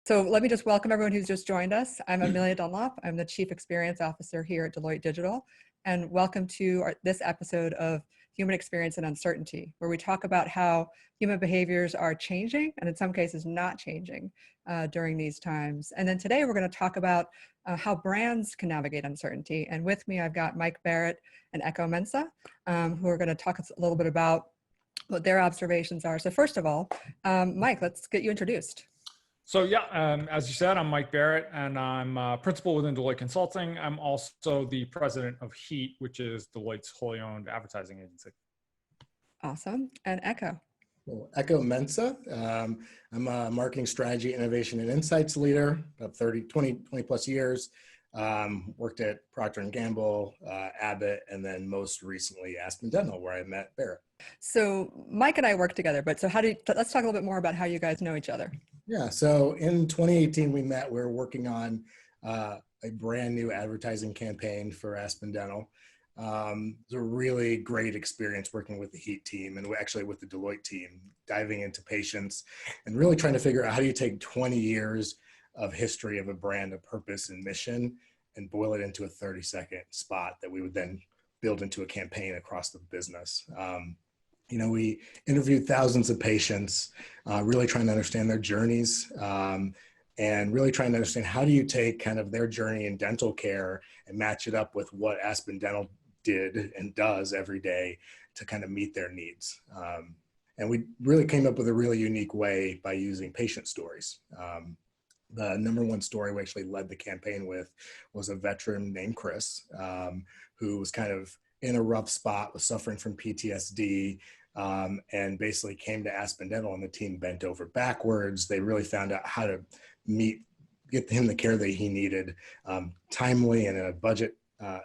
So let me just welcome everyone who's just joined us. I'm Amelia Dunlop. I'm the Chief Experience Officer here at Deloitte Digital. And welcome to this episode of Human Experience and Uncertainty, where we talk about how human behaviors are changing and in some cases not changing during these times. And then today we're going to talk about how brands can navigate uncertainty. And with me, I've got Mike Barrett and Echo Mensah, who are going to talk a little bit about what their observations are. So first of all, Mike, let's get you introduced. So yeah, as you said, I'm Mike Barrett, and I'm principal within Deloitte Consulting. I'm also the president of HEAT, which is Deloitte's wholly owned advertising agency. Awesome. And Echo. Well, Echo Mensah. I'm a marketing strategy, innovation, and insights leader, about 20 plus years. Worked at Procter & Gamble, Abbott, and then most recently Aspen Dental, where I met Barrett. So Mike and I work together, but so let's talk a little bit more about how you guys know each other. Yeah, so in 2018 we met. We were working on a brand new advertising campaign for Aspen Dental. It was a really great experience working with the HEAT team and actually with the Deloitte team, diving into patients and really trying to figure out how do you take 20 years of history of a brand, of purpose and mission, and boil it into a 30-second spot that we would then build into a campaign across the business. We interviewed thousands of patients, really trying to understand their journeys, and really trying to understand how do you take kind of their journey in dental care and match it up with what Aspen Dental did and does every day to kind of meet their needs. And we really came up with a really unique way by using patient stories. The number one story we actually led the campaign with was a veteran named Chris, who was kind of in a rough spot, was suffering from PTSD, and basically came to Aspen Dental, and the team bent over backwards. They really found out how to get him the care that he needed, timely and in a budget,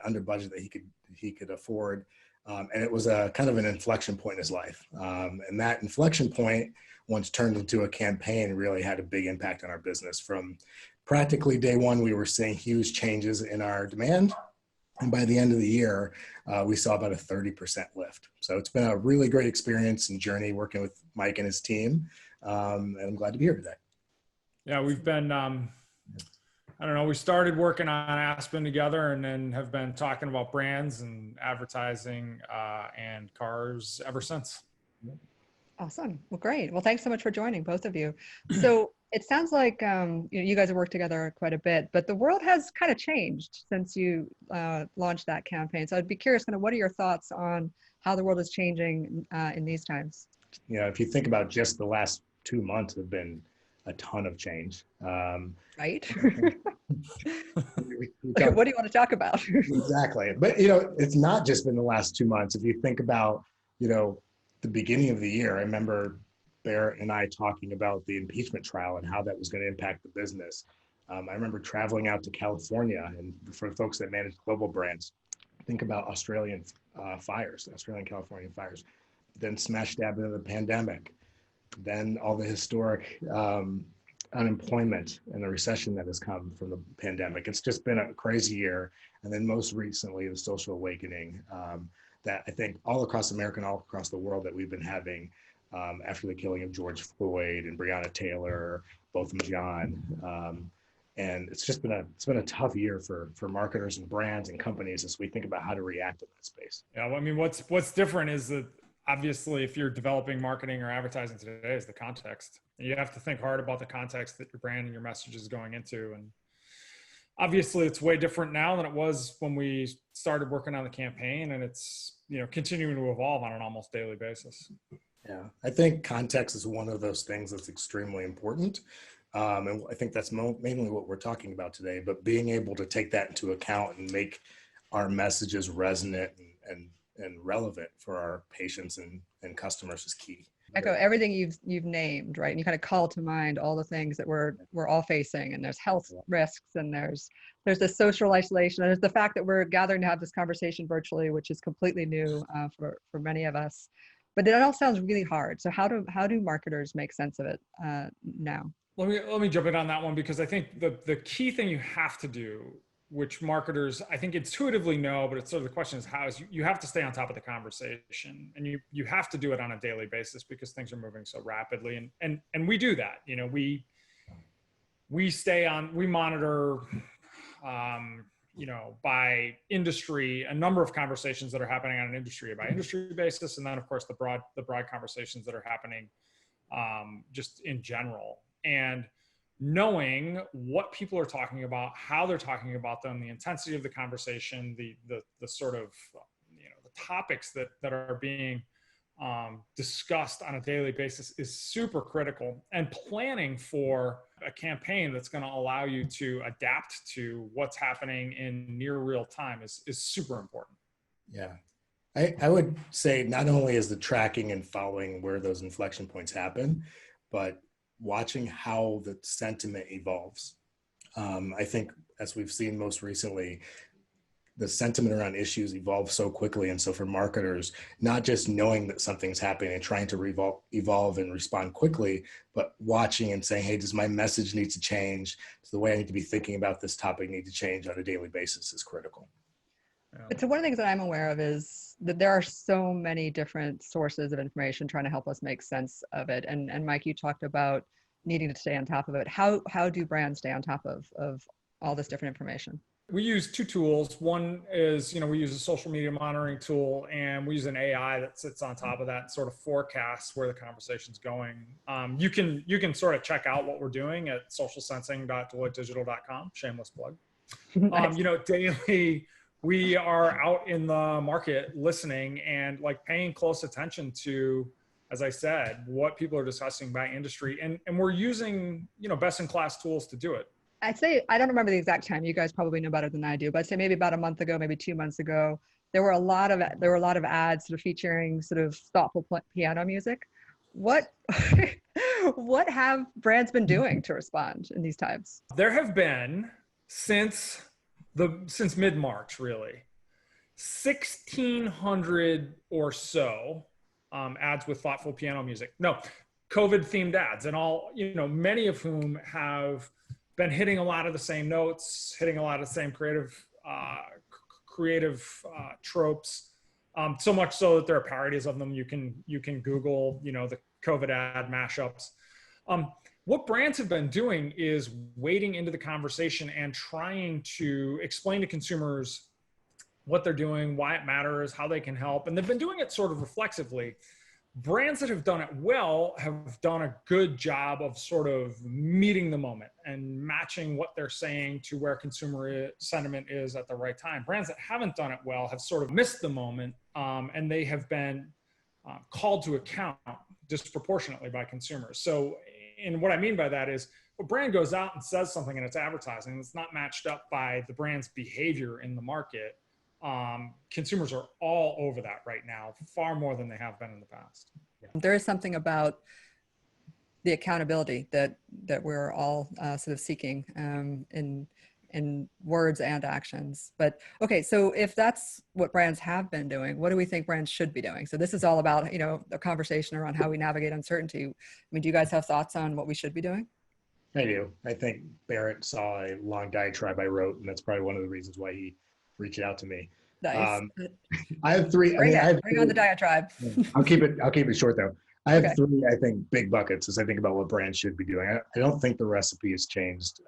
under budget that he could afford. And it was a kind of an inflection point in his life. And that inflection point, once turned into a campaign, really had a big impact on our business. From practically day one, we were seeing huge changes in our demand. And by the end of the year, we saw about a 30% lift. So it's been a really great experience and journey working with Mike and his team. And I'm glad to be here today. Yeah, we've been, we started working on Aspen together and then have been talking about brands and advertising and cars ever since. Awesome. Well, great. Well, thanks so much for joining, both of you. So it sounds like you guys have worked together quite a bit, but the world has kind of changed since you launched that campaign. So I'd be curious, kind of, what are your thoughts on how the world is changing in these times? Yeah, if you think about just the last 2 months have been a ton of change. Right? What do you want to talk about? Exactly. But, it's not just been the last 2 months. If you think about, the beginning of the year, I remember Barrett and I talking about the impeachment trial and how that was going to impact the business. I remember traveling out to California, and for folks that manage global brands, think about Australian California fires, then smash dab into the pandemic, then all the historic unemployment and the recession that has come from the pandemic. It's just been a crazy year. And then most recently, the social awakening that I think all across America and all across the world that we've been having after the killing of George Floyd and Breonna Taylor, Botham Jean. And it's been a tough year for marketers and brands and companies as we think about how to react in that space. Yeah, well, I mean, what's different is that obviously if you're developing marketing or advertising today is the context. You have to think hard about the context that your brand and your message is going into. And obviously it's way different now than it was when we started working on the campaign, and it's, continuing to evolve on an almost daily basis. Yeah, I think context is one of those things that's extremely important. And I think that's mainly what we're talking about today, but being able to take that into account and make our messages resonant and relevant for our patients and customers is key. Echo everything you've named, right? And you kind of call to mind all the things that we're all facing, and there's health risks, and there's the social isolation, and there's the fact that we're gathering to have this conversation virtually, which is completely new for many of us. But it all sounds really hard. So how do marketers make sense of it now? Let me jump in on that one, because I think the key thing you have to do, which marketers I think intuitively know, but it's sort of the question is how is you have to stay on top of the conversation, and you have to do it on a daily basis because things are moving so rapidly, and we do that. we monitor, by industry, a number of conversations that are happening on an industry by industry basis. And then of course the broad conversations that are happening just in general. And knowing what people are talking about, how they're talking about them, the intensity of the conversation, the sort of, the topics that are being discussed on a daily basis is super critical. And planning for a campaign that's going to allow you to adapt to what's happening in near real time is super important. Yeah. I would say not only is the tracking and following where those inflection points happen, but watching how the sentiment evolves. I think as we've seen most recently, the sentiment around issues evolve so quickly. And so for marketers, not just knowing that something's happening and trying to evolve and respond quickly, but watching and saying, hey, does my message need to change? Does the way I need to be thinking about this topic need to change on a daily basis is critical. But so one of the things that I'm aware of is that there are so many different sources of information trying to help us make sense of it. And Mike, you talked about needing to stay on top of it. How do brands stay on top of all this different information? We use two tools. One is, we use a social media monitoring tool, and we use an AI that sits on top of that and sort of forecasts where the conversation's going. You can sort of check out what we're doing at socialsensing.deloittedigital.com. Shameless plug. Nice. Daily we are out in the market listening and like paying close attention to, as I said, what people are discussing by industry, and we're using best in class tools to do it. I'd say, I don't remember the exact time, you guys probably know better than I do, but I'd say maybe about a month ago, maybe 2 months ago, there were a lot of ads sort of featuring sort of thoughtful piano music. What what have brands been doing to respond in these times? There have been since mid-March, really, 1,600 or so ads with thoughtful piano music. No, COVID themed ads, and all, many of whom have been hitting a lot of the same notes, hitting a lot of the same creative tropes. So much so that there are parodies of them. You can Google, the COVID ad mashups. What brands have been doing is wading into the conversation and trying to explain to consumers what they're doing, why it matters, how they can help. And they've been doing it sort of reflexively. Brands that have done it well have done a good job of sort of meeting the moment and matching what they're saying to where consumer sentiment is at the right time. Brands that haven't done it well have sort of missed the moment, and they have been called to account disproportionately by consumers. So, and what I mean by that is, if a brand goes out and says something in its advertising that's not matched up by the brand's behavior in the market, consumers are all over that right now, far more than they have been in the past. There is something about the accountability that we're all sort of seeking in words and actions. But okay, so if that's what brands have been doing, what do we think brands should be doing? So this is all about, the conversation around how we navigate uncertainty. I mean, do you guys have thoughts on what we should be doing? I do. I think Barrett saw a long diatribe I wrote, and that's probably one of the reasons why he reached out to me. Nice. I have three. Bring on the diatribe. I'll keep it short though. I have Okay. three, I think, big buckets as I think about what brands should be doing. I don't think the recipe has changed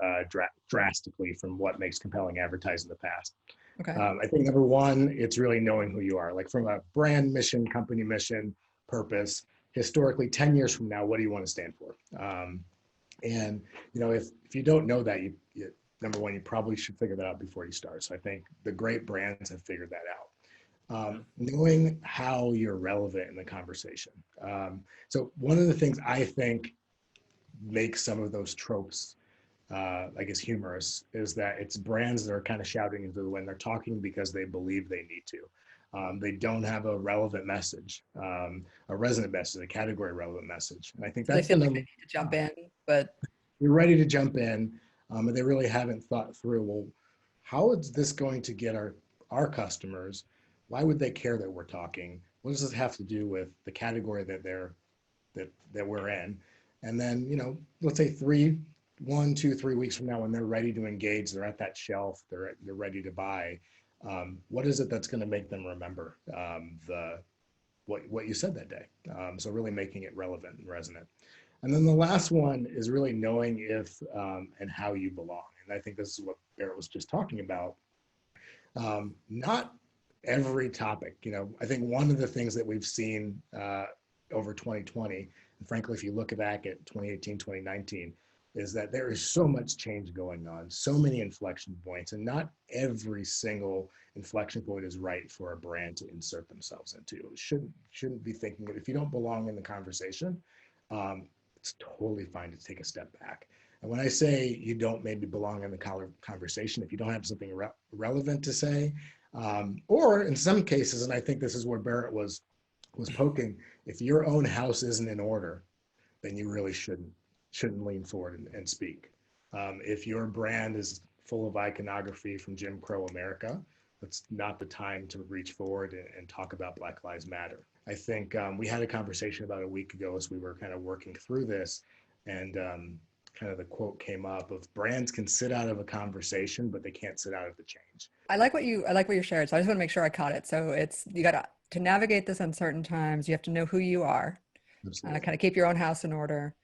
drastically from what makes compelling advertising in the past. Okay. I think number one, it's really knowing who you are. Like from a brand mission, company mission, purpose, historically, 10 years from now, what do you want to stand for? And if you don't know that, you number one, you probably should figure that out before you start. So I think the great brands have figured that out. Knowing how you're relevant in the conversation. So one of the things I think makes some of those tropes, I guess, humorous is that it's brands that are kind of shouting into the wind. They're talking because they believe they need to. They don't have a relevant message, a resonant message, a category relevant message. And I think that's they feel the like they need to jump in, but you're ready to jump in, and they really haven't thought through, well, how is this going to get our customers? Why would they care that we're talking? What does this have to do with the category that we're in? And then, let's say 1, 2, 3 weeks from now, when they're ready to engage, they're at that shelf, they're ready to buy. What is it that's going to make them remember what you said that day? So really making it relevant and resonant. And then the last one is really knowing if and how you belong. And I think this is what Barrett was just talking about. Not every topic, I think one of the things that we've seen over 2020, and frankly, if you look back at 2018, 2019, is that there is so much change going on, so many inflection points, and not every single inflection point is right for a brand to insert themselves into. It shouldn't be thinking that if you don't belong in the conversation, it's totally fine to take a step back. And when I say you don't maybe belong in the conversation, if you don't have something relevant to say, or in some cases, and I think this is where Barrett was poking, if your own house isn't in order, then you really shouldn't lean forward and speak. If your brand is full of iconography from Jim Crow America, that's not the time to reach forward and talk about Black Lives Matter. I think we had a conversation about a week ago as we were kind of working through this, and kind of the quote came up of brands can sit out of a conversation, but they can't sit out of the change. I like what you shared. So I just want to make sure I caught it. So it's, you got to navigate this uncertain times. You have to know who you are, kind of keep your own house in order,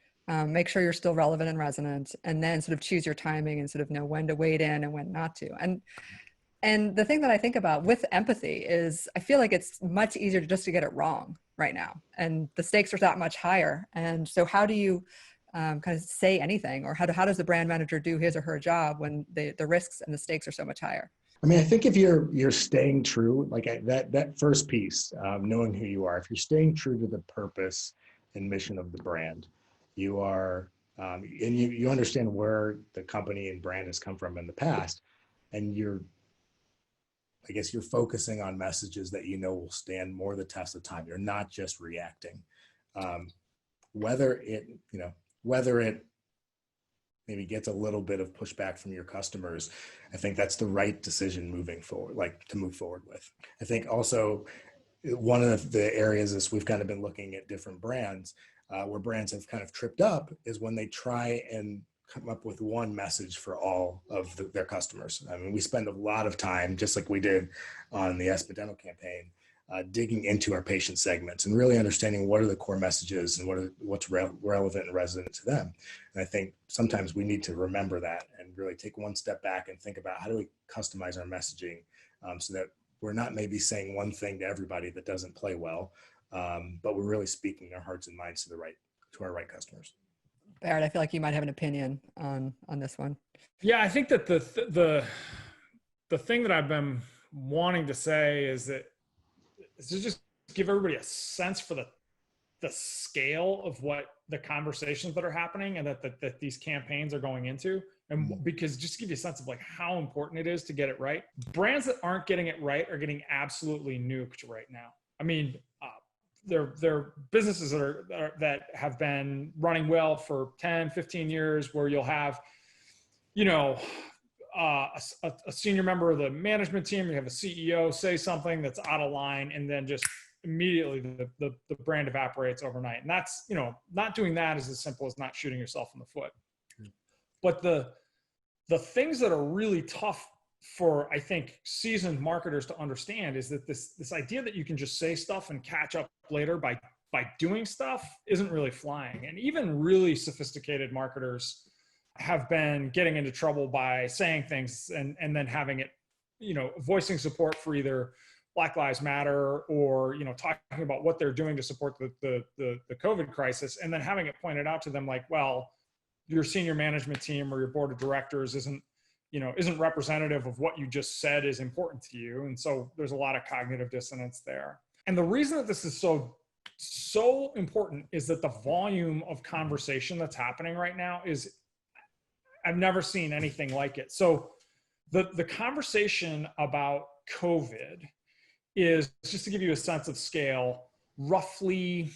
make sure you're still relevant and resonant, and then sort of choose your timing and sort of know when to wade in and when not to. And the thing that I think about with empathy is I feel like it's much easier just to get it wrong right now. And the stakes are that much higher. And so how do you kind of say anything, or how does the brand manager do his or her job when the risks and the stakes are so much higher? I mean, I think if you're staying true, like that first piece, knowing who you are, if you're staying true to the purpose and mission of the brand, you are, and you understand where the company and brand has come from in the past, and you're focusing on messages that will stand more the test of time. You're not just reacting. Whether it maybe gets a little bit of pushback from your customers, I think that's the right decision moving forward, to move forward with. I think also one of the areas is we've kind of been looking at different brands where brands have kind of tripped up is when they try and come up with one message for all of their customers. I mean, we spend a lot of time, just like we did on the Aspen Dental campaign, digging into our patient segments and really understanding what are the core messages and what's relevant and resonant to them. And I think sometimes we need to remember that and really take one step back and think about how do we customize our messaging so that we're not maybe saying one thing to everybody that doesn't play well, but we're really speaking our hearts and minds to our right customers. Barrett, I feel like you might have an opinion on this one. Yeah, I think that the thing that I've been wanting to say is to just give everybody a sense for the scale of what the conversations that are happening and that these campaigns are going into. And because just to give you a sense of like how important it is to get it right, brands that aren't getting it right are getting absolutely nuked right now. I mean, they're businesses that have been running well for 10, 15 years where you'll have, a senior member of the management team, you have a CEO say something that's out of line, and then just immediately the brand evaporates overnight. And that's, not doing that is as simple as not shooting yourself in the foot. But the things that are really tough for, I think, seasoned marketers to understand is that this idea that you can just say stuff and catch up later by doing stuff isn't really flying. And even really sophisticated marketers have been getting into trouble by saying things and then having it, voicing support for either Black Lives Matter or, talking about what they're doing to support the COVID crisis, and then having it pointed out to them like, well, your senior management team or your board of directors isn't representative of what you just said is important to you. And so there's a lot of cognitive dissonance there. And the reason that this is so important is that the volume of conversation that's happening right now is, I've never seen anything like it. So the conversation about COVID is, just to give you a sense of scale, roughly,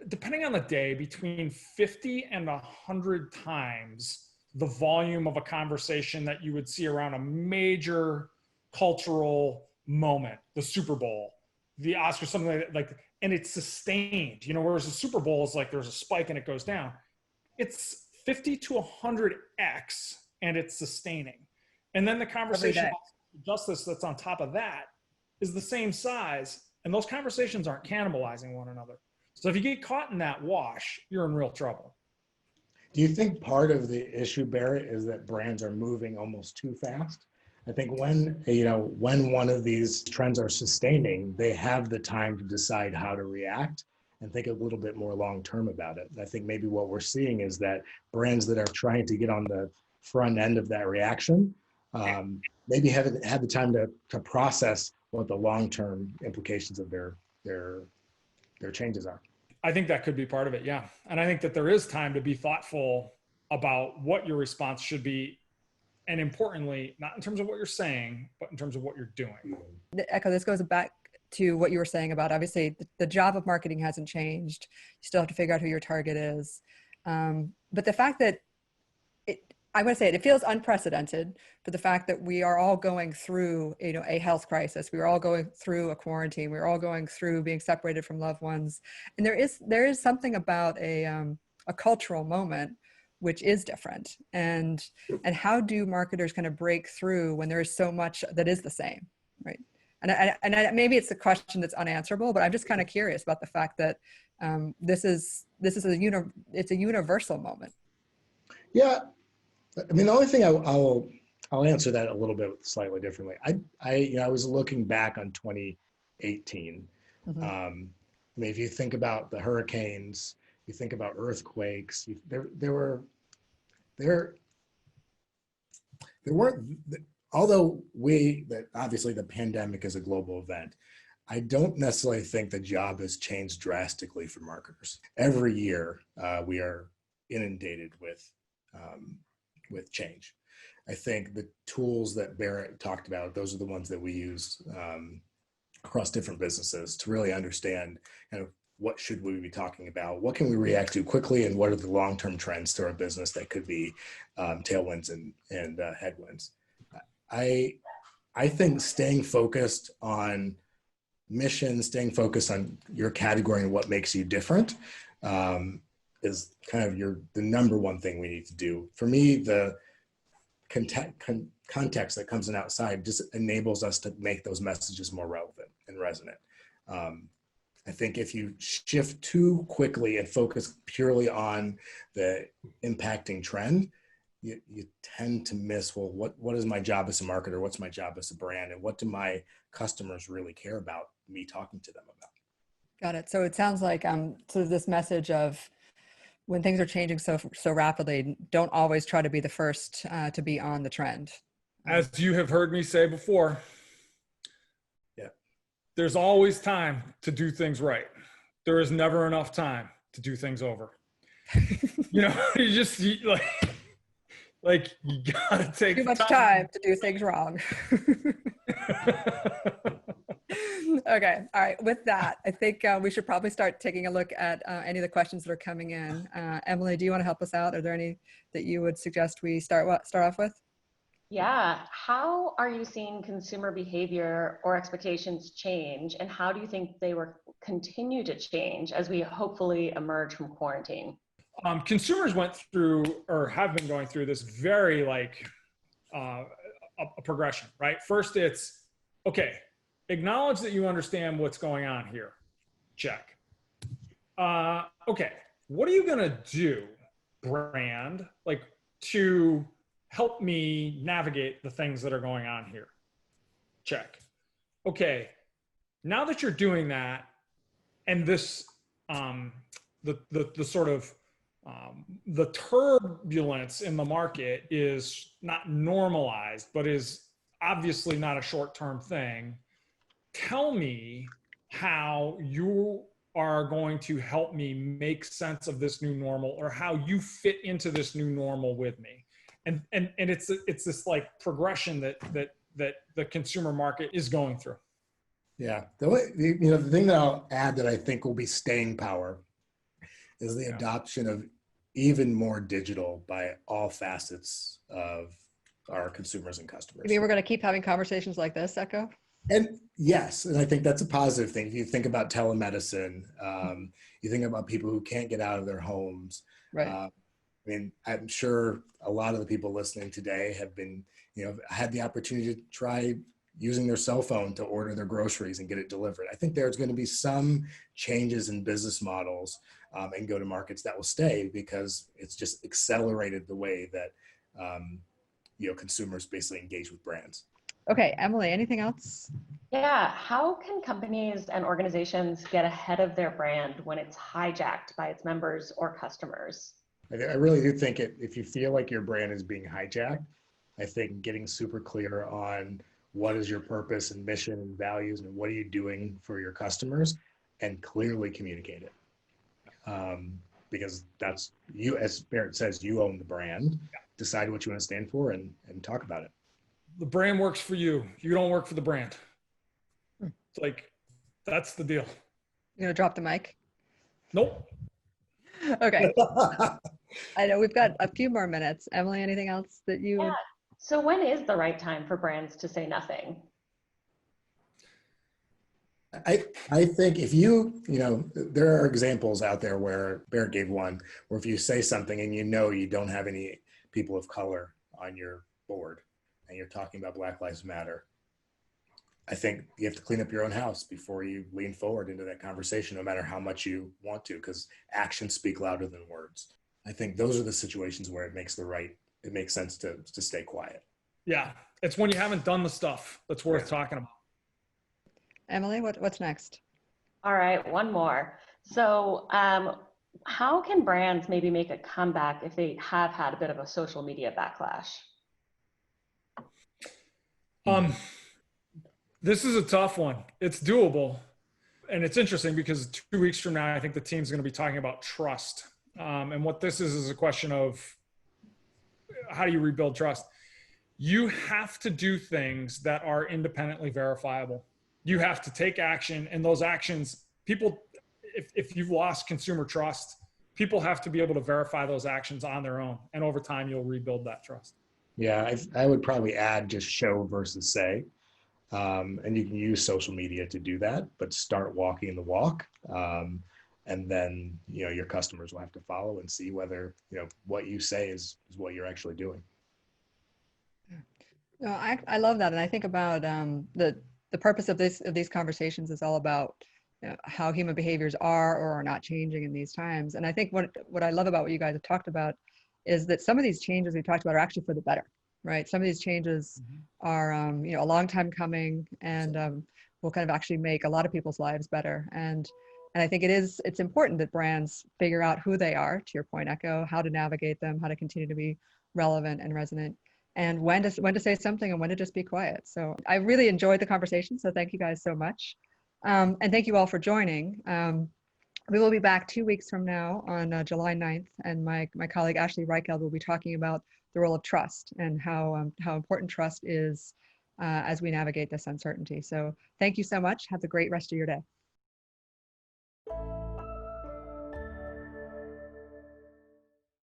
depending on the day, between 50 and 100 times the volume of a conversation that you would see around a major cultural moment, the Super Bowl, the Oscars, something like that, and it's sustained, whereas the Super Bowl is like there's a spike and it goes down. It's 50 to 100x and it's sustaining. And then the conversation about justice that's on top of that is the same size, and those conversations aren't cannibalizing one another. So if you get caught in that wash, you're in real trouble. Do you think part of the issue, Barrett, is that brands are moving almost too fast? I think when one of these trends are sustaining, they have the time to decide how to react and think a little bit more long term about it. And I think maybe what we're seeing is that brands that are trying to get on the front end of that reaction maybe haven't had the time to process what the long term implications of their changes are. I think that could be part of it, yeah. And I think that there is time to be thoughtful about what your response should be. And importantly, not in terms of what you're saying, but in terms of what you're doing. Echo, this goes back to what you were saying about, obviously, the job of marketing hasn't changed. You still have to figure out who your target is. But the fact that I would say it feels unprecedented, for the fact that we are all going through, a health crisis. We are all going through a quarantine. We're all going through being separated from loved ones. And there is something about a cultural moment which is different. And how do marketers kind of break through when there is so much that is the same, right? And maybe it's a question that's unanswerable, but I'm just kind of curious about the fact that this is it's a universal moment. Yeah. I mean, the only thing I'll answer that a little bit slightly differently. I was looking back on 2018. Mm-hmm. I mean, if you think about the hurricanes, you think about earthquakes, there weren't, although obviously the pandemic is a global event, I don't necessarily think the job has changed drastically for marketers. Every year we are inundated with change. I think the tools that Barrett talked about, those are the ones that we use across different businesses to really understand what should we be talking about, what can we react to quickly, and what are the long-term trends to our business that could be tailwinds and headwinds. I think staying focused on mission, staying focused on your category and what makes you different is kind of the number one thing we need to do. For me, the context that comes in outside just enables us to make those messages more relevant and resonant. I think if you shift too quickly and focus purely on the impacting trend, you tend to miss, well, what is my job as a marketer? What's my job as a brand? And what do my customers really care about me talking to them about? Got it. So it sounds like sort of this message of, when things are changing so rapidly, don't always try to be the first to be on the trend. As you have heard me say before, there's always time to do things right. There is never enough time to do things over. You just like you gotta take too much time to do things wrong. Okay. All right. With that, I think we should probably start taking a look at any of the questions that are coming in. Emily, do you want to help us out? Are there any that you would suggest we start off with? Yeah. How are you seeing consumer behavior or expectations change? And how do you think they will continue to change as we hopefully emerge from quarantine? Consumers went through, or have been going through, this very a progression, right? First, it's, okay, acknowledge that you understand what's going on here. Check. Okay, what are you gonna do, brand, to help me navigate the things that are going on here? Check. Okay, now that you're doing that, and this, the sort of, the turbulence in the market is not normalized, but is obviously not a short-term thing. Tell me how you are going to help me make sense of this new normal, or how you fit into this new normal with me. And it's this progression that the consumer market is going through. Yeah, the thing that I'll add that I think will be staying power is the adoption of even more digital by all facets of our consumers and customers. You mean we're going to keep having conversations like this, Echo? And yes, and I think that's a positive thing. If you think about telemedicine, you think about people who can't get out of their homes. Right. I mean, I'm sure a lot of the people listening today have been, had the opportunity to try using their cell phone to order their groceries and get it delivered. I think there's going to be some changes in business models and go-to-markets that will stay because it's just accelerated the way that consumers basically engage with brands. Okay, Emily, anything else? Yeah, how can companies and organizations get ahead of their brand when it's hijacked by its members or customers? I really do think if you feel like your brand is being hijacked, I think getting super clear on what is your purpose and mission and values and what are you doing for your customers and clearly communicate it. Because that's you, as Barrett says, you own the brand, decide what you want to stand for and talk about it. The brand works for you. You don't work for the brand. It's like, that's the deal. You gonna drop the mic? Nope. Okay. I know we've got a few more minutes. Emily, anything else that you would? So when is the right time for brands to say nothing? I think if there are examples out there where Barrett gave one, where if you say something and you don't have any people of color on your board and you're talking about Black Lives Matter, I think you have to clean up your own house before you lean forward into that conversation, no matter how much you want to, because actions speak louder than words. I think those are the situations where it makes sense to stay quiet. Yeah. It's when you haven't done the stuff that's worth talking about. Emily, what's next? All right, one more. So how can brands maybe make a comeback if they have had a bit of a social media backlash? This is a tough one. It's doable. And it's interesting because 2 weeks from now, I think the team's going to be talking about trust. And what this is a question of how do you rebuild trust? You have to do things that are independently verifiable. You have to take action, and those actions, people, if you've lost consumer trust, people have to be able to verify those actions on their own. And over time, you'll rebuild that trust. Yeah, I would probably add just show versus say. And you can use social media to do that, but start walking the walk. And then, your customers will have to follow and see whether, what you say is what you're actually doing. No, I love that. And I think about the purpose of these conversations is all about how human behaviors are or are not changing in these times. And I think what I love about what you guys have talked about is that some of these changes we talked about are actually for the better, right? Some of these changes are, a long time coming and will kind of actually make a lot of people's lives better. And I think it's important that brands figure out who they are, to your point, Echo, how to navigate them, how to continue to be relevant and resonant, and when to say something and when to just be quiet. So I really enjoyed the conversation. So thank you guys so much. And thank you all for joining. We will be back 2 weeks from now on July 9th. And my colleague, Ashley Reicheld, will be talking about the role of trust and how important trust is as we navigate this uncertainty. So thank you so much. Have a great rest of your day.